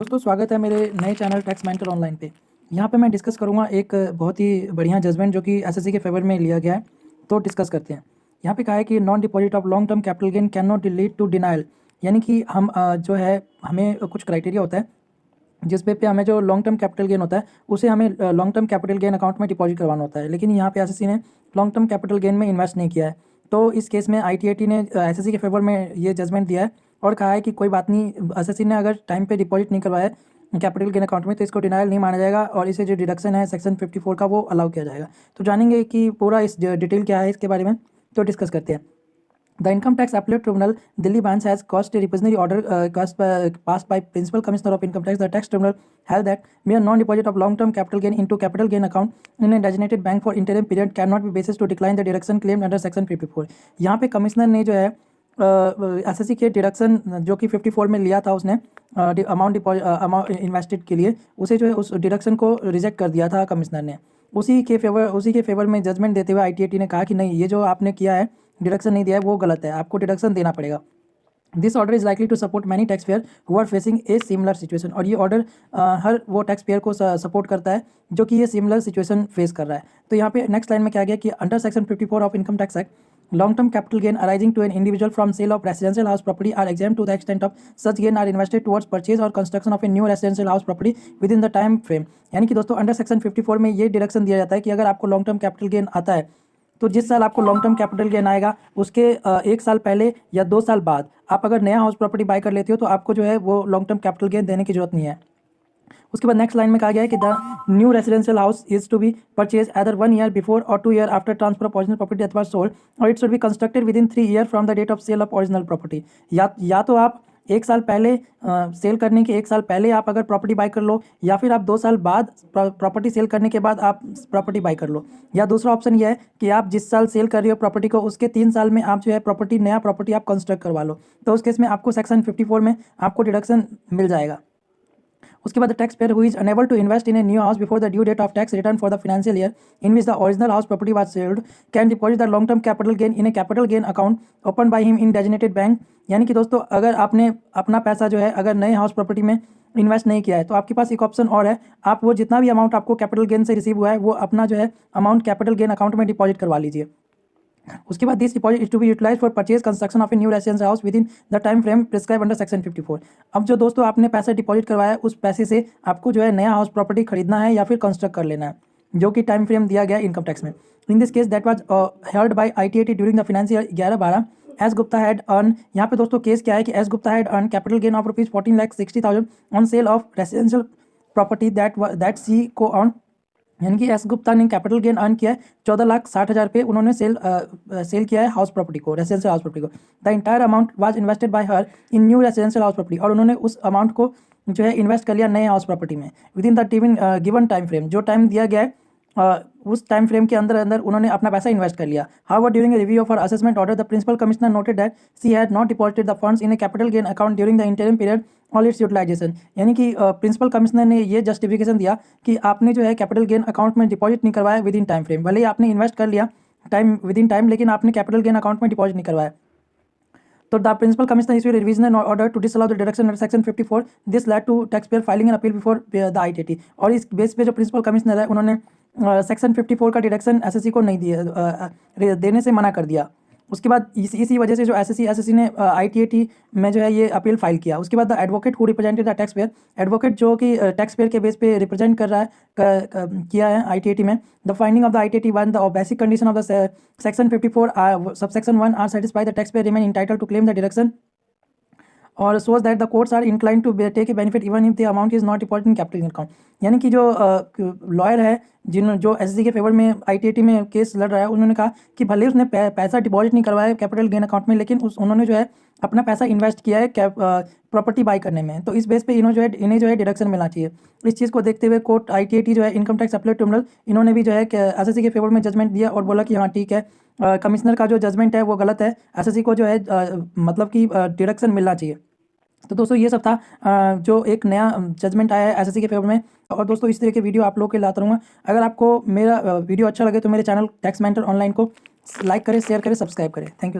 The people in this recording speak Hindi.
दोस्तों स्वागत है मेरे नए चैनल टैक्स मेंटर ऑनलाइन पे। यहाँ पे मैं डिस्कस करूँगा एक बहुत ही बढ़िया जजमेंट जो कि एसएससी के फेवर में लिया गया है, तो डिस्कस करते हैं। यहाँ पे कहा है कि non deposit of long term capital gain can not lead to denial, यानी कि हम जो है हमें कुछ क्राइटेरिया होता है जिस पे हमें जो लॉन्ग टर्म कैपिटल गेन होता है उसे हमें long term capital gain account में डिपॉजिट करवाना होता है, लेकिन यहाँ पे एसएससी ने लॉन्ग टर्म कैपिटल गेन में इन्वेस्ट नहीं किया है। तो इस केस में आईटीएटी ने एसएससी के फेवर में ये जजमेंट दिया है और कहा है कि कोई बात नहीं, एसएससी ने अगर टाइम पे डिपॉजिट नहीं करवाया कैपिटल गेन अकाउंट में तो इसको डिनाइल नहीं माना जाएगा और इसे जो डिडक्शन है सेक्शन 54 का वो अलाउ किया जाएगा। तो जानेंगे कि पूरा इस डिटेल क्या है इसके बारे में, तो डिस्कस करते हैं। The Income Tax Appellate Tribunal, Delhi branch has caused a revisionary order passed by Principal Commissioner of Income Tax. The tax tribunal held that mere non-deposit of long-term capital gain into capital gain account in a designated bank for interim period cannot be basis to decline the deduction claimed under Section 54. यहाँ पे कमिश्नर ने जो है एसएससी के डिडक्शन जो कि 54 में लिया था उसने अमाउंट इन्वेस्टेड के लिए, उसे जो है उस डिडक्शन को रिजेक्ट कर दिया था कमिश्नर ने। उसी के फेवर में जजमेंट देते हुए आईटीएटी ने कहा कि नहीं, ये जो आपने किया है डिडक्शन नहीं दिया है वो गलत है, आपको डिडक्शन देना पड़ेगा। This order is likely to support many tax payer who are facing a similar situation, और ये ऑर्डर हर वो टैक्स पेयर को सपोर्ट करता है जो कि ये सिमिलर सिचुएशन फेस कर रहा है। तो यहाँ पे नेक्स्ट लाइन में क्या गया कि under section 54 of income tax act, long term capital gain arising to an individual from sale of residential house property are exempt to the extent of such gain are invested towards purchase or construction of a new residential house property within the time frame। यानी कि दोस्तों अंडर सेक्शन 54 में ये डिडक्शन दिया जाता है कि अगर आपको लॉन्ग टर्म कैपिटल गेन आता है तो जिस साल आपको लॉन्ग टर्म कैपिटल गेन आएगा उसके 1 साल पहले या 2 साल बाद आप अगर नया हाउस प्रॉपर्टी बाय कर लेते हो तो आपको जो है वो लॉन्ग टर्म कैपिटल गेन देने की जरूरत नहीं है। उसके बाद नेक्स्ट लाइन में कहा गया है कि the new residential house is to be purchase either 1 year before और 2 year after transfer of original property अथवा सोल्ड, और it should be constructed within 3 year from the date of sale of original property. या तो आप 1 साल पहले सेल करने के 1 साल पहले आप अगर प्रॉपर्टी बाय कर लो, या फिर आप 2 साल बाद प्रॉपर्टी सेल करने के बाद आप प्रॉपर्टी बाय कर लो, या दूसरा ऑप्शन ये है कि आप जिस साल सेल कर रहे हो प्रॉपर्टी को उसके 3 साल में आप जो है नया प्रॉपर्टी आप कंस्ट्रक्ट करवा लो। तो उस केस में आपको सेक्शन 54 में आपको डिडक्शन मिल जाएगा। उसके बाद tax payer who is unable to invest in a new house before the due date of tax return for the financial year in which the original house property was sold can deposit the long term capital gain in a capital gain account open by him in designated bank. यानी कि दोस्तों अगर आपने अपना पैसा जो है अगर नए हाउस प्रॉपर्टी में इन्वेस्ट नहीं किया है तो आपके पास एक ऑप्शन और है, आप वो जितना भी अमाउंट आपको कैपिटल गेन से रिसीव हुआ है वो अपना जो है अमाउंट कैपिटल गेन अकाउंट में डिपॉजिट करवा लीजिए। उसके बाद this deposit is to be utilise for purchase construction of a new residential house within the time frame prescribe under section 54। अब जो दोस्तों आपने पैसा डिपॉजिट करवाया है उस पैसे से आपको जो है नया हाउस प्रॉपर्टी खरीदना है या फिर कंस्ट्रक्ट कर लेना है, जो कि टाइम फ्रेम दिया गया इनकम टैक्स में। In this case that was held by ITAT during the financial 11-12 S Gupta had earn. यहाँ पे दोस्तों केस क्या है कि S Gupta had earn capital gain of rupees 14,60,000 on sale of residential property that she co-owned, यानी कि एस गुप्ता ने कैपिटल गेन अर्न किया है 14,60,000 पे, उन्होंने सेल किया है हाउस प्रॉपर्टी को, रेसिडेंशियल हाउस प्रॉपर्टी को। The entire amount was invested bye her in new residential house property, और उन्होंने उस अमाउंट को जो है इन्वेस्ट कर लिया नए हाउस प्रॉपर्टी में with in the given time frame, जो टाइम दिया गया है उस टाइम फ्रेम के अंदर उन्होंने अपना पैसा इन्वेस्ट कर लिया। However during a review of her assessment order the principal commissioner noted that she had not deposited the funds in a capital gain account during the interim period all its utilization. यानी कि प्रिंसिपल कमिश्नर ने ये जस्टिफिकेशन दिया कि आपने जो है कैपिटल गेन अकाउंट में डिपॉजिट नहीं करवाया विद इन टाइम फ्रेम, भले ही आपने इन्वेस्ट कर लिया विद इन टाइम, लेकिन आपने कैपिटल गेन अकाउंट में डिपॉजिट नहीं करवाया। तो the principal commissioner issued a revision order to disallow the deduction under section 54. This led to taxpayer filing an appeal before the ITT, और इस बेस पे जो प्रिंसिपल कमिश्नर है उन्होंने सेक्शन 54 का डिडक्शन एसएससी को नहीं दिया, देने से मना कर दिया। उसके बाद इसी वजह से जो एसएससी ने आईटीएटी में जो है ये अपील फाइल किया। उसके बाद the advocate who represented the tax payer, advocate जो कि टैक्स पेयर के बेस पे रिप्रेजेंट कर रहा है किया है आईटीएटी में, the finding of the ITAT one the basic condition of the section 54 subsection 1 are satisfied the tax payer remain entitled to claim the deduction और shows that the courts are inclined to take a benefit even if the amount is not deposited in capital account। यानी कि जो लॉयर है जो एसएससी के फेवर में आईटीएटी में केस लड़ रहा है, उन्होंने कहा कि भले उसने पैसा डिपॉजिट नहीं करवाया कैपिटल गेन अकाउंट में, लेकिन उन्होंने जो है अपना पैसा इन्वेस्ट किया है प्रॉपर्टी बाय करने में, तो इस बेस पे इन्हें जो है डिडक्शन मिलना चाहिए। इस चीज़ को देखते हुए कोर्ट आईटीएटी जो है इनकम टैक्स अपीलेट ट्रिब्यूनल, इन्होंने भी जो है एसएससी के फेवर में जजमेंट दिया और बोला कि हाँ ठीक है, कमिश्नर का जो जजमेंट है वो गलत है, एसएससी को जो है मतलब कि डिडक्शन मिलना चाहिए। तो दोस्तों ये सब था जो एक नया जजमेंट आया है एसएससी के फेवर में। और दोस्तों इस तरह के वीडियो आप लोगों के लाता रहूँगा। अगर आपको मेरा वीडियो अच्छा लगे तो मेरे चैनल टैक्स मेंटर ऑनलाइन को लाइक करें, शेयर करें, सब्सक्राइब करें। Thank you.